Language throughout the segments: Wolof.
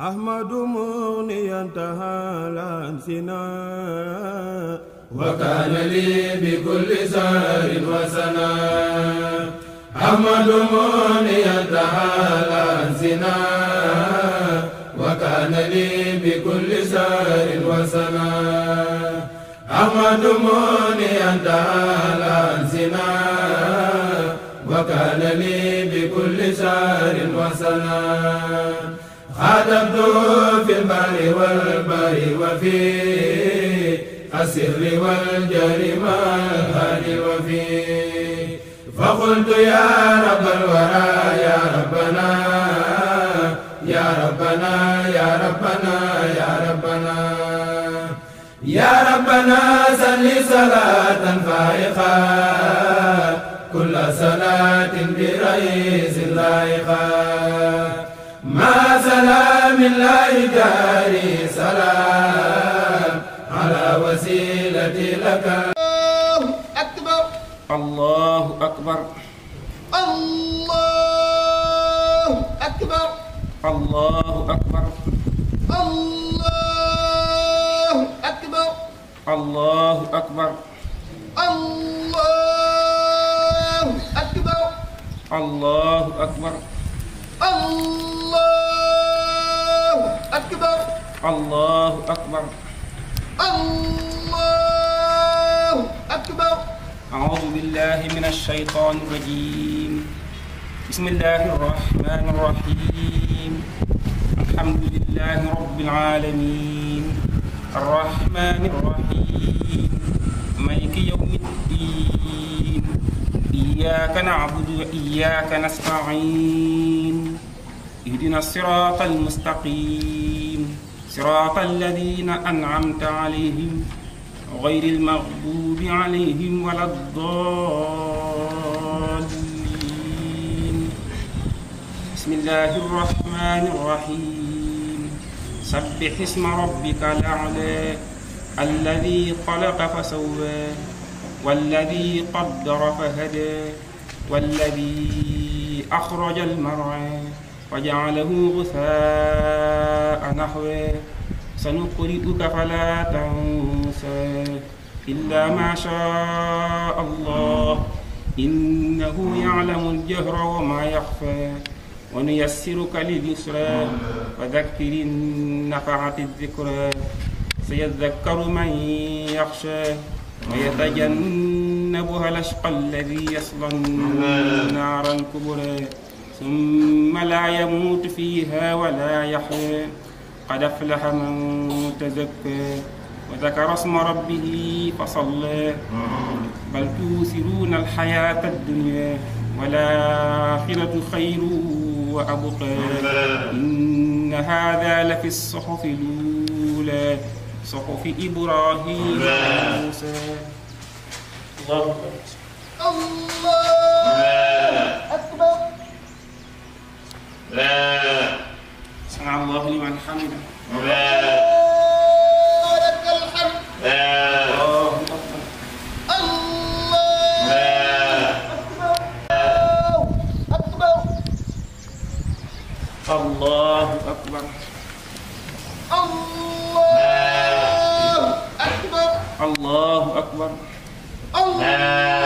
أحمد مغنيا تعالى عن سنا وكان لي بكل زار وسنا أحمد مغنيا تعالى عن سنا وكان لي بكل زار وسنا أحمد مغنيا تعالى عن سنا وكان لي بكل زار وسنا خاطبت في البر والبر وفي السر والجهر مع الهاد وفي فقلت يا رب الورى يا ربنا يا ربنا يا ربنا يا ربنا يا ربنا صل صلاة فائقة كل صلاة برئيس لائقة ما سلام الله جاري سلام على وسيلتي لك الله أكبر الله أكبر الله أكبر الله أكبر الله أكبر الله أكبر الله أكبر الله أكبر الله أكبر الله أكبر الله أكبر أعوذ بالله من الشيطان الرجيم بسم الله الرحمن الرحيم الحمد لله رب العالمين الرحمن الرحيم مالك يوم الدين إياك نعبد وإياك نستعين اهدنا الصراط المستقيم صراط الذين أنعمت عليهم غير المغضوب عليهم ولا الضالين بسم الله الرحمن الرحيم سبح اسم ربك الأعلى الذي خلق فسوى والذي قدر فهدى والذي أخرج المرعى وجعله غثاء نحوه سنقرئك فلا تنسى إلا ما شاء الله إنه يعلم الجهر وما يخفى ونيسرك لليسرى وذكر النفعة الذكرى سيذكر من يخشى ويتجنبها الأشقى الذي يصلى النار الكبرى ثم لا يموت فيها ولا يحيى قد أفلح من تزكى وذكر اسم ربه فصلى بل تؤثرون الحياة الدنيا والآخرة خير وأبقى إن هذا لفي الصحف الأولى صحف إبراهيم وموسى الله أكبر سمع الله لمن حمده لك الحمد الله أكبر الله أكبر الله أكبر الله أكبر الله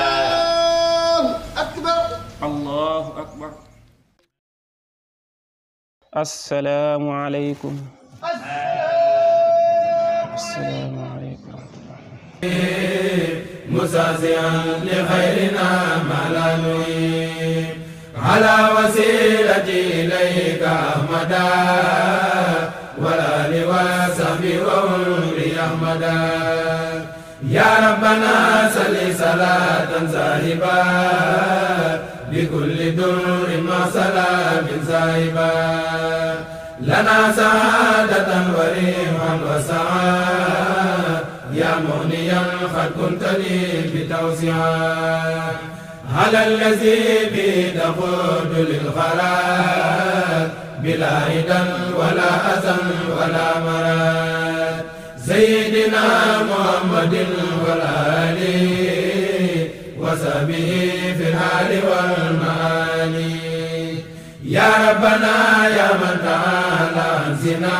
أكبر الله أكبر السلام عليكم السلام عليكم مساسيا لخيرنا ما لا نريد على وسيلتي إليك أحمدا ولا لواسبي وولي أحمدا يا ربنا صل صلاة صاحبا بكل در ما سلام صاحبا لنا سعادة وريما وسعاد يا مغنيا قد كنت لي بتوسعا على الذي به تقود للخلاق بلا هدى ولا أذى ولا مراد سيدنا محمد والآل وصحبه في الحال والمآل يا ربنا يا من تعالى زنا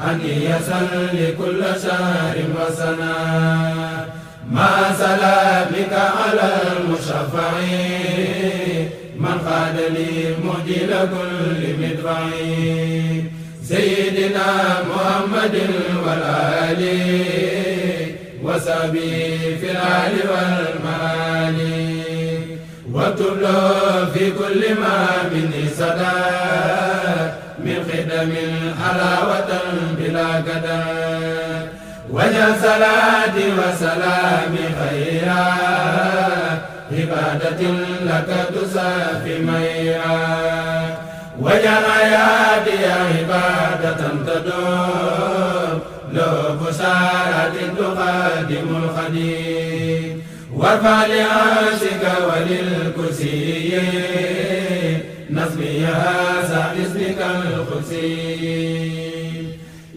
أني يسل لكل شهر وسنة ما سلامك على المشفع من قاد لي مهدل كل مدفع سيدنا محمد والآل وصحبه في الآل والمال واكتب له في كل ما مني صدى من خدم حلاوة بلا قدر وجعل صلاتي وسلامي خيرا عبادة لك تسافي ميرا وجعل حياتي عبادة تدوم لو بشارة تقدم الخديم وارفع لعرشك وللكرسي نصبي هذا باسمك القدسي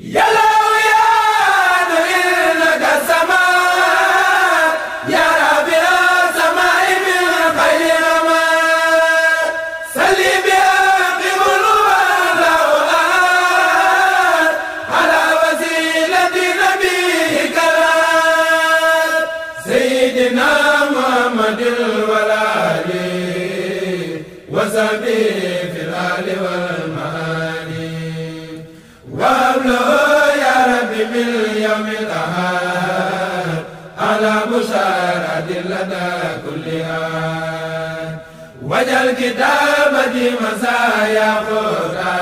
يا لو يا إنك السماء يا رافع السماء من خير ما صلي بحق قلوب الأولاد على وسيلة نبيك الآن سيدنا محمد والآل وصحبه في الآل والمآل وابلغ يا ربي باليوم الأحد على بشارة لدى كل آن واجعل كتابتي مسايا خطا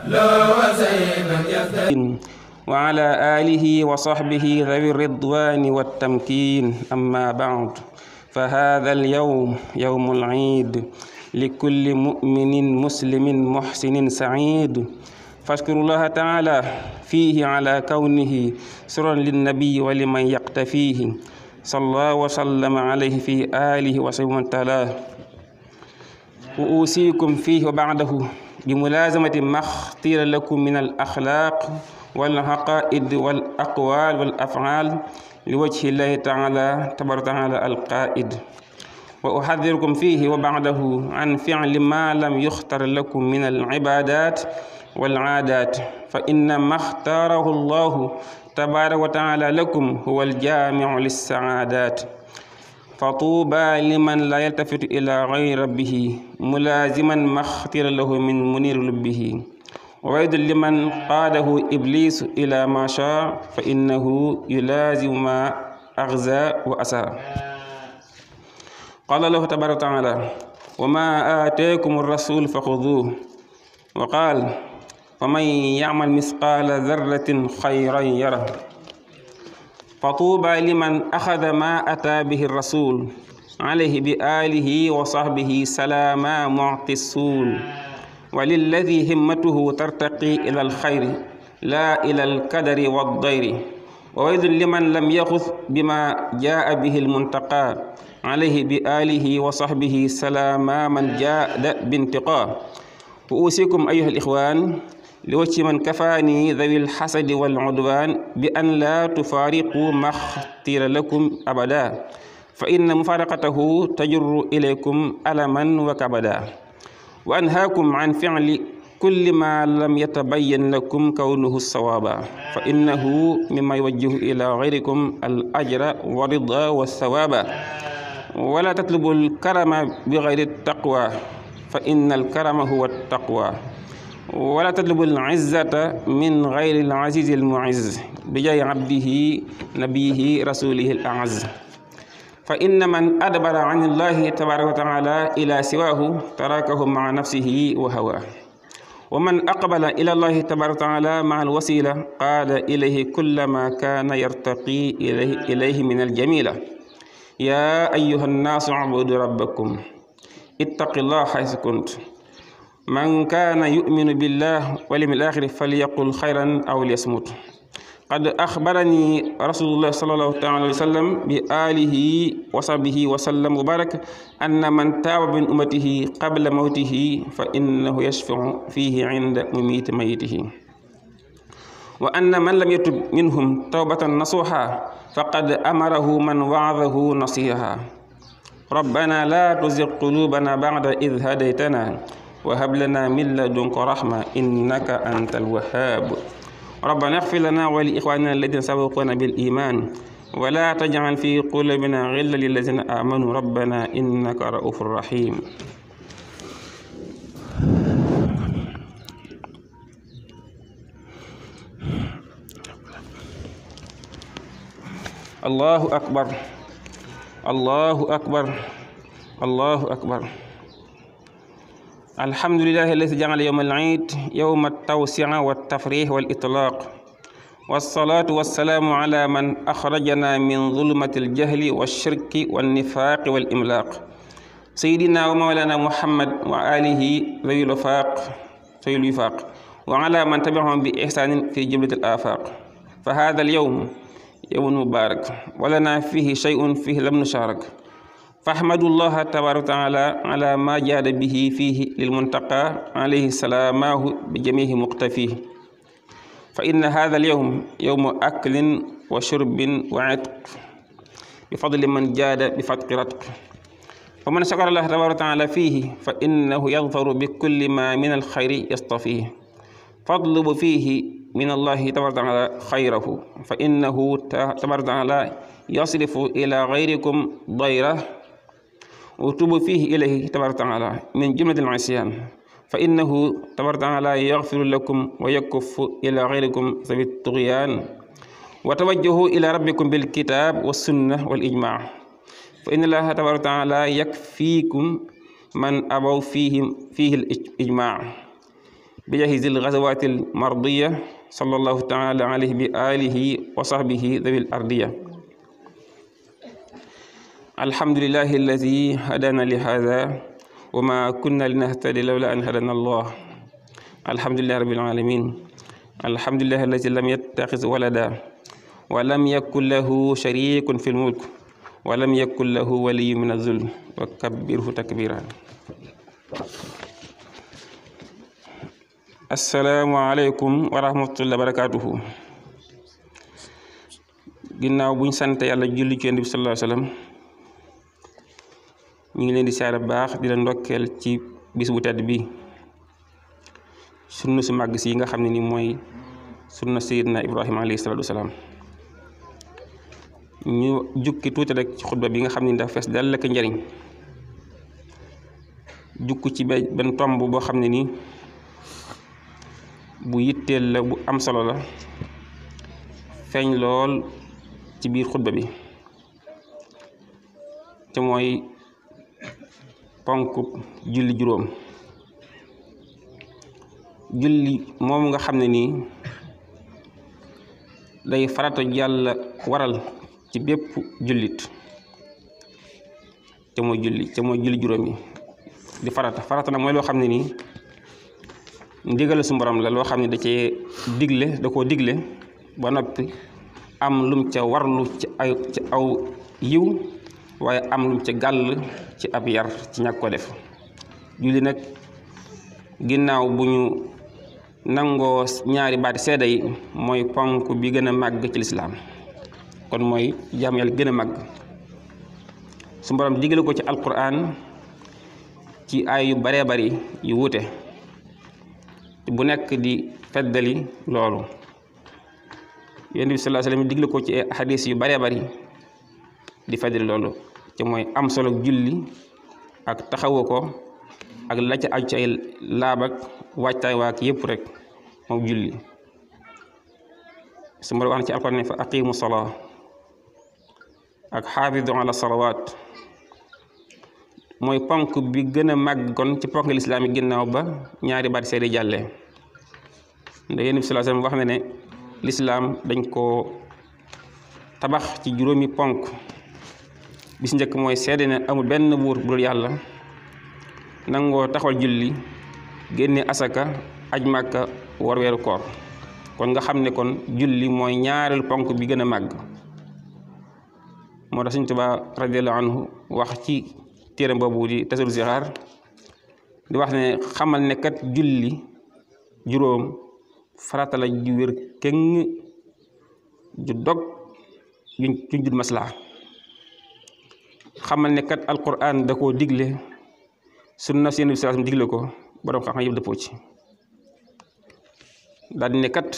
لو وسينا يستقيم وعلى آله وصحبه ذوي الرضوان والتمكين أما بعد فهذا اليوم يوم العيد لكل مؤمن مسلم محسن سعيد فاشكروا الله تعالى فيه على كونه سرا للنبي ولمن يقتفيه صلى الله وسلم عليه في آله وصحبه من تلاه وأوصيكم فيه وبعده بملازمة ما اختير لكم من الأخلاق والعقائد والأقوال والأفعال لوجه الله تعالى تبارك وتعالى القائد وأحذركم فيه وبعده عن فعل ما لم يختر لكم من العبادات والعادات فإن ما اختاره الله تبارك وتعالى لكم هو الجامع للسعادات فطوبى لمن لا يلتفت إلى غير ربه ملازما ما اختير له من منير لبه وويل لمن قاده إبليس إلى ما شاء فإنه يلازم ما أغزى وأسى قال الله تبارك وتعالى وما آتاكم الرسول فخذوه وقال فمن يعمل مثقال ذرة خيرا يره فطوبى لمن أخذ ما أتى به الرسول عليه بآله وصحبه سلاما معطي السول وللذي همته ترتقي إلى الخير لا إلى الكدر والضير وويل لمن لم يخذ بما جاء به المنتقى عليه بآله وصحبه سلاما من جاء بانتقاه وأوصيكم أيها الإخوان لوجه من كفاني ذوي الحسد والعدوان بأن لا تفارقوا ما اختير لكم أبدا فإن مفارقته تجر إليكم ألما وكبدا وأنهاكم عن فعل كل ما لم يتبين لكم كونه الصواب فإنه مما يوجه إلى غيركم الأجر والرضا والثواب ولا تطلبوا الكرم بغير التقوى فإن الكرم هو التقوى ولا تطلبوا العزة من غير العزيز المعز بجاه عبده نبيه رسوله الأعز فإن من أدبر عن الله تبارك وتعالى إلى سواه تركه مع نفسه وهواه ومن أقبل إلى الله تبارك وتعالى مع الوسيلة قال إليه كل ما كان يرتقي إليه من الجميلة يا أيها الناس اعبدوا ربكم اتق الله حيث كنت من كان يؤمن بالله واليوم الآخر فليقل خيرا أو ليصمت قد أخبرني رسول الله صلى الله عليه وسلم بآله وصحبه وسلم وبارك أن من تاب من أمته قبل موته فإنه يشفع فيه عند مميت ميته وأن من لم يتب منهم توبة نصوحا فقد أمره من وعظه نصيحا ربنا لا تزغ قلوبنا بعد إذ هديتنا وهب لنا من لدنك رحمة إنك أنت الوهاب ربنا اغفر لنا ولإخواننا الذين سبقونا بالإيمان ولا تجعل في قلوبنا غلا للذين آمنوا ربنا إنك رؤوف رحيم الله أكبر الله أكبر الله أكبر الحمد لله الذي جعل يوم العيد يوم التوسعة والتفريح والإطلاق والصلاة والسلام على من أخرجنا من ظلمة الجهل والشرك والنفاق والإملاق سيدنا ومولانا محمد وآله ذوي الوفاق وعلى من تبعهم بإحسان في جملة الآفاق فهذا اليوم يوم مبارك ولنا فيه شيء فيه لم نشارك فاحمدوا الله تبارك وتعالى على ما جاد به فيه للمنتقى عليه سلاماه بجميع مقتفيه فإن هذا اليوم يوم أكل وشرب وعتق بفضل من جاد بفتق رتق ومن شكر الله تبارك وتعالى فيه فإنه يظفر بكل ما من الخير يصطفيه فاطلب فيه من الله تبارك وتعالى خيره فإنه تبارك وتعالى يصرف إلى غيركم ضيره وتوبوا فيه إليه تبارك وتعالى من جملة العصيان فإنه تبارك وتعالى يغفر لكم ويكف إلى غيركم ذوي الطغيان وتوجهوا إلى ربكم بالكتاب والسنة والإجماع فإن الله تبارك وتعالى يكفيكم من أبوا فيه الإجماع بجهز الغزوات المرضية صلى الله تعالى عليه بآله وصحبه ذوي الأرضية الحمد لله الذي هدانا لهذا وما كنا لنهتدي لولا أن هدانا الله الحمد لله رب العالمين الحمد لله الذي لم يتخذ ولدا ولم يكن له شريك في الملك ولم يكن له ولي من الذل وكبره تكبيرا السلام عليكم ورحمة الله وبركاته ginnaaw buñ sante yàlla julli ci Yonent bi sallallahu alayhi wasallam ñu ngi leen di siyaare baax di la ndokkeel ci bis bu tedd bi sunna su màgg si nga xam ne ni mooy sunna Sayyidina Ibrahima alayhi salaatu wasalaam ñu jukki tuuti rek ci xutba bi nga xam ne dafa fees dal ak njariñ jukku ci benn tomb boo xam ne nii bu yitteel la bu am solo la feeñ lool ci biir xutba bi te mooy ponk julli juróom julli moom nga xam ne nii day farata yàlla waral ci bépp jullit te mooy julli juróom yi di farata nag mooy loo xam ne nii ndigal su borom la loo xam ne da koo digle ba noppi am lum ca warlu ci aw yiw waaye am lum ca gàll ci ab yar ci ñàkk ko def julli nag ginnaaw bu ñu nangoo ñaari baati seede yi mooy ponk bi gën a màgg ci lislaam kon mooy jaam yàlla gën a màgg su borom digale ko ci alquran ci ay yu baree bari yu wuute bu nekk di feddali loolu Yonent bi sallallahu alayhi wasallam digle ko ci hadis yu baree bari di feddali loolu ci mooy am solo julli ak taxawu ko ak la ca aju ci ay laab ak waajtaay waak yëpp rek moom julli su ma wax na ci alquran ne fa aqimu salaa ak xaafidu ala salawaat mooy ponk bi gën a màgg kon ci ponk lislaam yi ginnaaw ba ñaari baat seede jàllee ndax Yonent bi sallallahu alayhi wasallam wax na ne lislaam dañ koo tabax ci juróomi ponk bis njëkk mooy seede ne amul benn buur bu dul yàlla nangoo taxawal julli génne asaka aj màkka war weeru koor kon nga xam ne kon julli mooy ñaareelu ponk bi gën a màgg moo tax Sëriñ Tuubaa radiyallahu anhu wax ci téeram boobu di Tasawudu Sixaar di wax ne xamal ne kat julli juróom farata la ju wér këng ju dog juñ jul maslaa xamal ne kat alquran da koo digle sunna si Yonent bi sallallahu alayhi wasallam digle ko borom xam-xam yëpp dëppoo ci daal di ne kat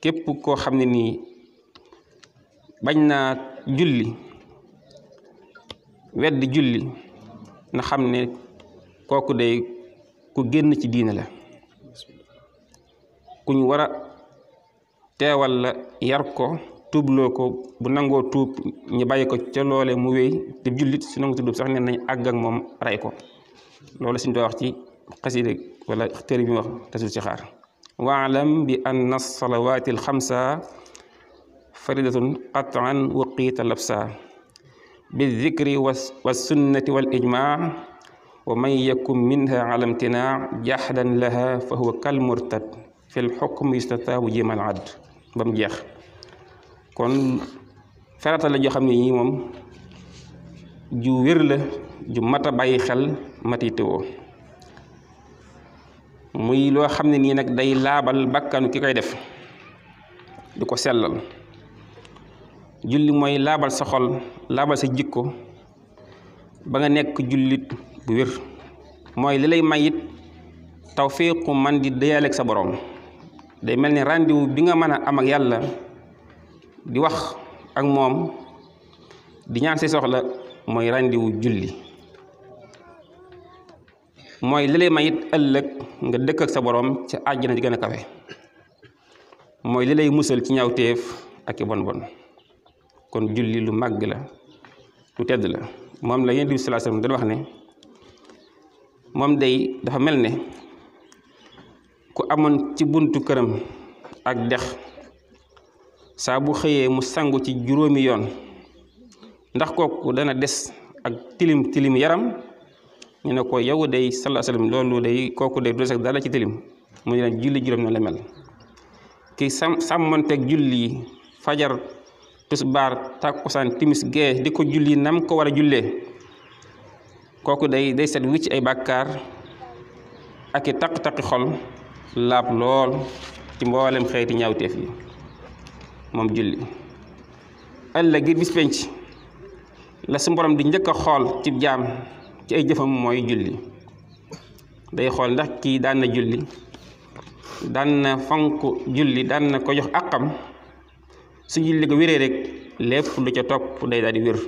képp koo xam ne nii bañ naa julli weddi julli na xam ne kooku day ku génn ci diine la ku ñu war a teewal la yar ko tuubloo ko bu nangoo tuub ñu bàyyi ko ca loole mu wéy te jullit su nangu tuub sax ne nañ àgg ak moom rey ko loolu suñ doo wax ci xasida wala téere bi mu wax tasul ci xaar waalam bi anna salawaati alxamsa faridatun qatan waqiita labsa bi dikri wa sunnati wal ijmaa wa man yakun minha ala imtinaa jaxdan laha fa huwa kal murtad fil xukm yustataabu jimal add ba mu jeex kon farata la joo xam ne ñii moom ju wér la ju mat a bàyyi xel matitewoo muy loo xam ne nii nag day laabal bakkanu ki koy def di ko sellal julli mooy laabal sa xol laabal sa jikko ba nga nekk jullit bu wér mooy li lay may it tawfiiqu man di déyaleeg sa borom day mel ni rendez-vous bi nga mën a am ak yàlla di wax ak moom di ñaan say soxla mooy rendez-vous julli mooy li lay may it ëllëg nga dëkk ak sa borom ca àjjana di gën a kawe mooy li lay musal ci ñaawteef ak i bon bon kon julli lu màgg la lu tedd la moom la Yonent bi sallallahu alayhi wasallam dañ wax ne moom day dafa mel ne ku amoon ci buntu këram ak dex saa bu xëyee mu sangu ci juróomi yoon ndax kooku dana des ak tilim yaram ñu ne ko yow day sallallahu alayhi wasallam loolu day kooku day du des ak dara ci tilim mu ne leen julli juróom na la mel ki sàmmonteeg julli fajar tisbaar takkusaan timis gee di ko julli nam ko war a jullee kooku day set wicc ay bàkkaar ak i taq-taqi xol laab lool ci mboolem xeeti ñaawteef yi moom julli ëllëg gi bis penc la su borom di njëkk a xool ci jaam ci ay jëfam mooy julli day xool ndax kii daan na julli daan na fonk julli daan na ko jox àqam su julli ko wéree rek lépp lu ca topp day daal di wér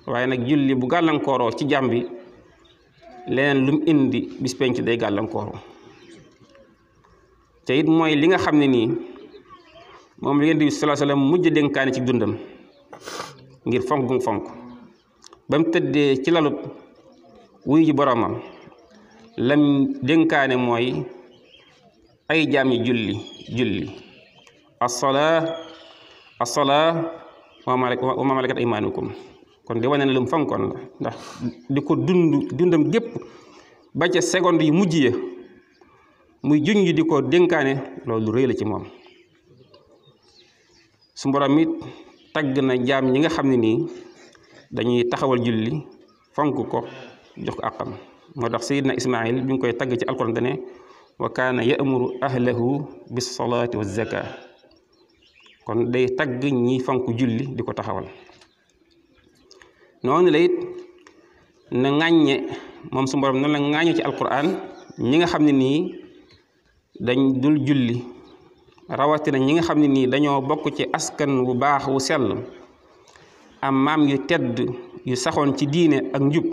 waaye nag julli bu gàllankooroo ci jaam bi leneen lu mu indi bis penc day gàllankooroo te it mooy li nga xam ne nii moom Yonent bi sallallahu alayhi wasallam mujj dénkaane ci dundam ngir fonk gu mu fonk ba mu tëddee ci lalut wuy ji boromam lam dénkaane mooy ay jaam yi julli as-salaa wa ma malakat aymaanukum kon di wane ne lu mu fonkoon la ndax di ko dundam gépp ba ca seconde yi mujj ya muy junj di ko dénkaane loolu rëy la ci moom su borom it tagg na jaam ñi nga xam ne nii dañuy taxawal julli fonk ko jox ko àqam moo tax Seydina Ismaayil bi ngi koy tagg ci alquran dane wa kaana ya'muru ahlahu bis salaati wa zaka kon day tagg ñi fonk julli di ko taxawal noonu la it na ŋàññe moom su borom noonu la ŋàññe ci alquran ñi nga xam ne nii dañ dul julli rawatina ñi nga xam ne nii dañoo bokk ci askan wu baax wu sell am maam yu tedd yu saxoon ci diine ak njub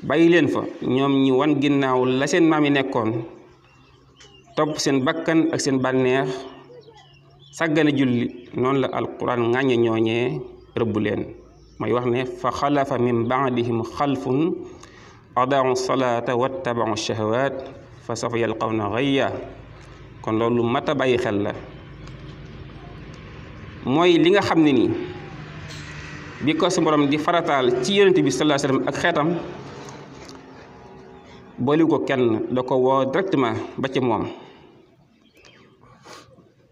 bàyyi leen fa ñoom ñi wan ginnaaw la seen maam yi nekkoon topp seen bakkan ak seen bànneex sàggane julli noonu la alquran ŋàññe ñooñee rëbb leen mooy wax ne fa xalafa min baadihim xalfun adaau salaata wattabau shahawaat fa sawfa yalqawna ghayya kon loolu mat a bàyyi xel la mooy li nga xam ne nii bi ko su borom di farataal ci Yonent bi sallallahu alayhi wasallam ak xeetam booli ko kenn da ko woo directement ba ci moom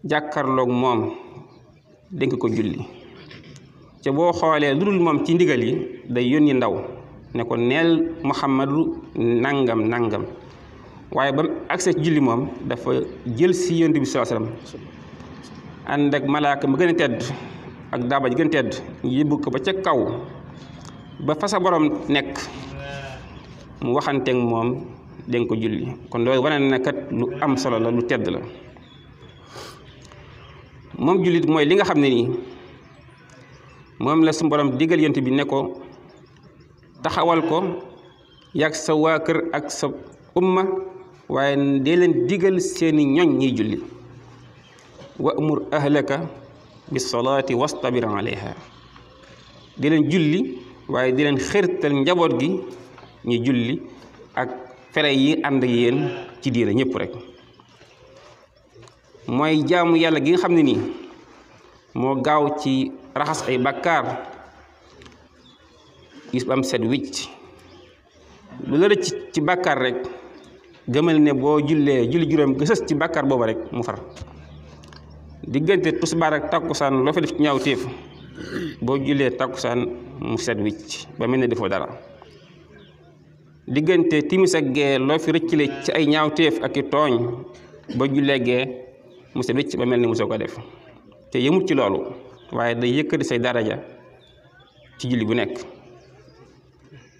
jàkkarloog moom dénk ko julli ca boo xoolee lu dul moom ci ndigal yi day yónni ndaw ne ko neel Muhammadu nangam waaye ba mu accès julli moom dafa jël si Yonent bi sallallahu alayhi wasallam ànd ak malaaka ma gën a tedd ak daaba ji gën a tedd ñu yóbbu ko ba ca kaw ba fa sa borom nekk mu waxanteeg moom danga ko julli kon loolu wane na kat lu am solo la lu tedd la moom jullit mooy li nga xam ne nii moom la su borom digal yonent bi ne ko taxawal ko yàgg sa waa kër ak sa umma waaye dee leen digal seeni ñoñ ñiy julli wa'mur ahlaka bis salaati wastabir alayha di leen julli waaye di leen xërtal njaboot gi ñu julli ak fere yi ànd ak yéen ci diina ñëpp rek mooy jaamu yàlla gi nga xam ne nii moo gaaw ci raxas ay bàkkaar gis ba am set wicc lu la rëcc ci bàkkaar rek gëmal ne boo jullee julli juróom gësës ci bàkkaar booba rek mu far diggante tusbaar ak takkusaan loo fa def ci ñaaw téef boo jullee takkusaan mu set wicc ba mel ne defoo dara diggante timis ak gee loo fi rëccale ci ay ñaaw téef ak i tooñ boo jullee gee mu set wicc ba mel ni mosoo ko def te yëmut ci loolu waaye day yëkkati say daraja ci julli bu nekk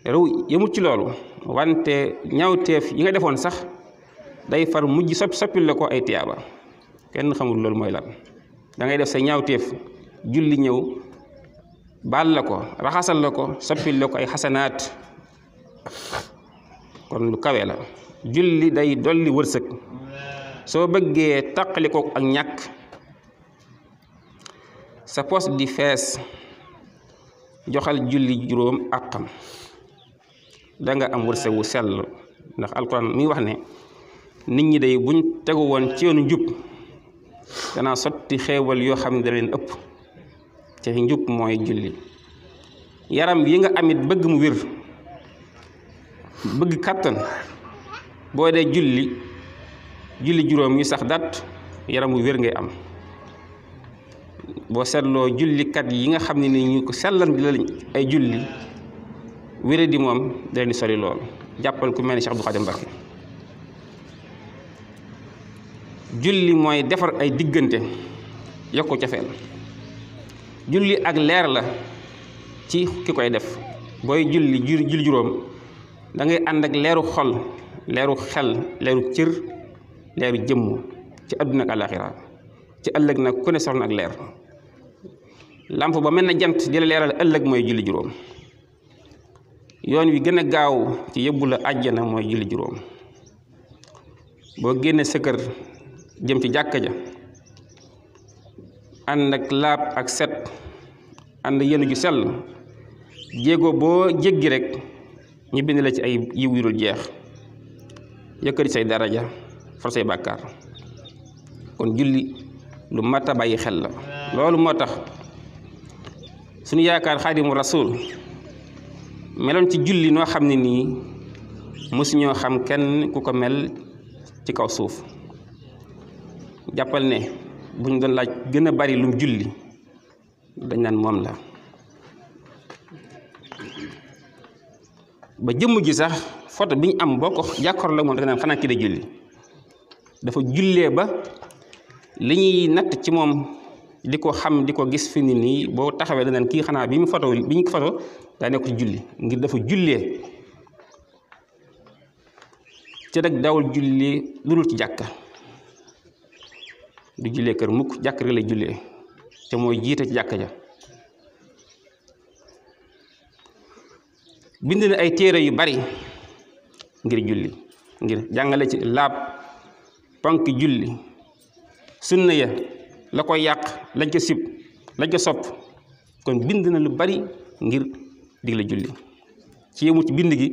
rew yëmut ci loolu wante ñaaw téef yi nga defoon sax day far mujj soppil la ko ay tiyaaba kenn xamul loolu mooy lan da ngay def say ñaawteef julli ñëw baal la ko raxasal la ko soppil la ko ay xasanaat kon lu kawe la julli day dolli wërsëg soo bëggee taqali ko ak ñàkk sa poos di fees joxal julli juróom àqam da nga am wërsëg wu sell ndax alquran mi wax ne nit ñi day buñ tegu woon ci yoonu njub danaa sotti xéewal yoo xam ne da leen ëpp te njub mooy julli yaram yi nga amit bëgg mu wér bëgg kàttan boo dee julli juróom yu sax dat yaram wu wér ngay am boo seetloo jullikat yi nga xam ne ni ñu ko sellan bi lañ ay julli wére di moom da leen di sori lool jàppal ku mel ni Cheikh Abdou Khadim Mbacké julli mooy defar ay diggante yokku cofeel julli ak leer la ci ki koy def booy julli juróom da ngay ànd ak leeru xol leeru xel leeru cër leeru jëmm ci àdduna ak àllaaxira ci ëllëg nag ku ne soxna ak leer lamp ba mel na jant di la leeral ëllëg mooy julli juróom yoon wi gën a gaaw ci yóbbu la àjjana mooy julli juróom boo génne sa kër jëm ci jàkka ja ànd ak laab ak set ànd yéen ju sell jéego boo jéggi rek ñu bind la ci ay yiw yu dul jeex yëkkati say daraja far say bàkkaar kon julli lu mat a bàyyi xel la loolu moo tax suñu yaakaar xaadimu rasul meloon ci julli noo xam ne nii mosuñoo xam kenn ku ko mel ci kaw suuf jàppal ne buñ doon laaj gën a bari lum julli dañ naan moom la ba jëmm ji sax photo bi ñu am boo ko jàkkaarloo la moom dañ naan xanaa kii da julli dafa jullee ba li ñuy natt ci moom di ko xam di ko gis fi ni nii boo taxawee dañ naan kii xanaa bi ñu ko photo daa nekk ci julli ngir dafa jullee ci rek dawul julli lu dul ci jàkka du jullee kër mukk jàkk rek lay jullee te mooy jiite ci jàkka ja bind na ay téere yu bari ngir julli ngir jàngale ci laab ponk julli sunna ya la ko yàq lañ ko sib lañ ko sopp kon bind na lu bari ngir digle julli ci yëmu ci bind gi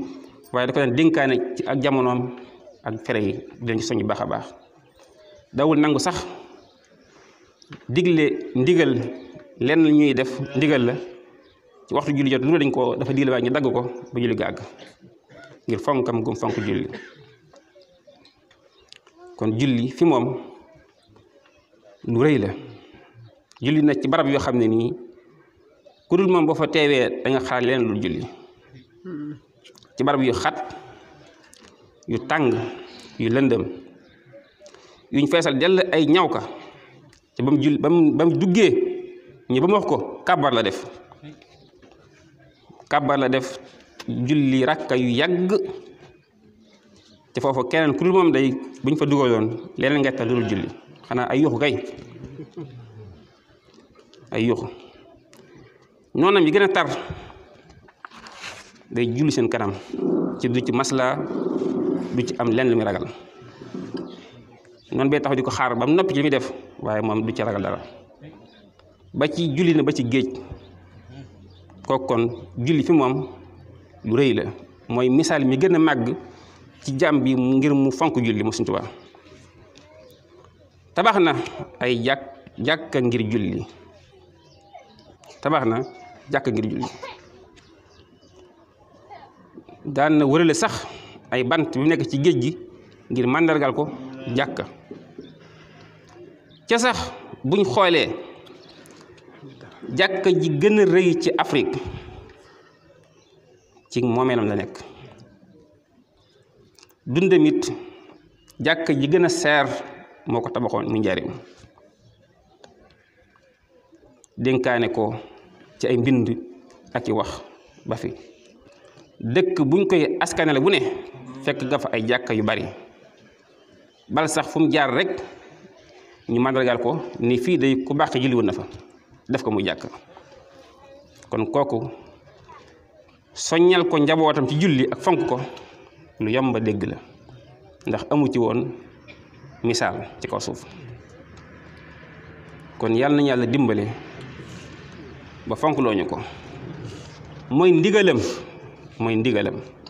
waaye da ko daan dénkaane ci ak jamonoom ak fere yi di leen ci soññ baax a baax dawul nangu sax digle ndigal lenn ñuy def ndigal la ci waxtu julli jot lu dañ ko dafa digle waaye ñu dagg ko ba julli gàgg ngir fonkam gum fonk julli kon julli fi moom lu rëy la julli na ci barab yoo xam ne nii ku dul moom boo fa teewee da nga xalaat leneen lu julli ci barab yu xat yu tàng yu lëndëm yuñ feesal dell ay ñawka te ba mu duggee ñu ba mu wax ko kàbbar la def kàbbar la def julli rakka yu yàgg te foofu keneen ku dul moom day buñ fa dugaloon leneen ngettal lu dul julli xanaa ay yuxu kay ay yuxu noonam yi gën a tar day julli seen kanam ci du ci masla du ci am lenn lu muy ragal noonu bee tax di ko xaar ba mu noppi ci li muy def waaye moom du ci ragal dara ba ci julli na ba ci géej kooku kon julli fi moom lu rëy la mooy misaal mi gën a màgg ci jàmm bi ngir mu fonk julli mu Sëñ Tuubaa tabax na ay jàkka ngir julli tabax na jàkka ngir julli daan na wërale sax ay bant bi nekk ci géej gi ngir màndargal ko jàkka ca sax buñ xoolee jàkka ji gën a rëy ci Afrique ci moomeelam la nekk dundamit jàkka ji gën a seer moo ko tabaxoon mu Njaaréem dénkaane ko ci ay mbind ak i wax ba fi dëkk buñ koy askanale bu ne fekk nga fa ay jàkka yu bari bal sax fu mu jaar rek ñu màndargal ko ni fii day ku baax julli woon na fa def ko muy jàkk kon kooku soññal ko njabootam ci julli ak fonk ko lu yomba dégg la ndax amu ci woon misaal ci kaw suuf kon yàlla nañu yàlla dimbale ba fonk looñu ko mooy ndigalam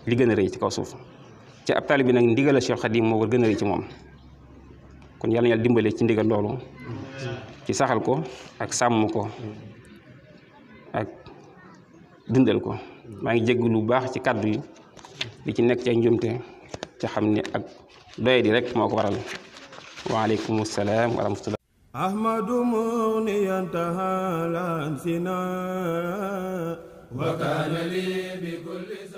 li gën a rëy ci kaw suuf ci ab taalibe bi nag ndigal Cheikh Khadim moo war gën a rëy ci moom kon yàlla na yàlla dimbale ci ndigal loolu ci saxal ko ak sàmm ko ak dundal ko maa ngi jégg lu baax ci kàddu yi li ci nekk ci ay njumte ci xam ni ak doye di rek moo ko waral waaleykum salaam wa rahmatullah ahmadu muniyan tahalan sina wa kana li bi kulli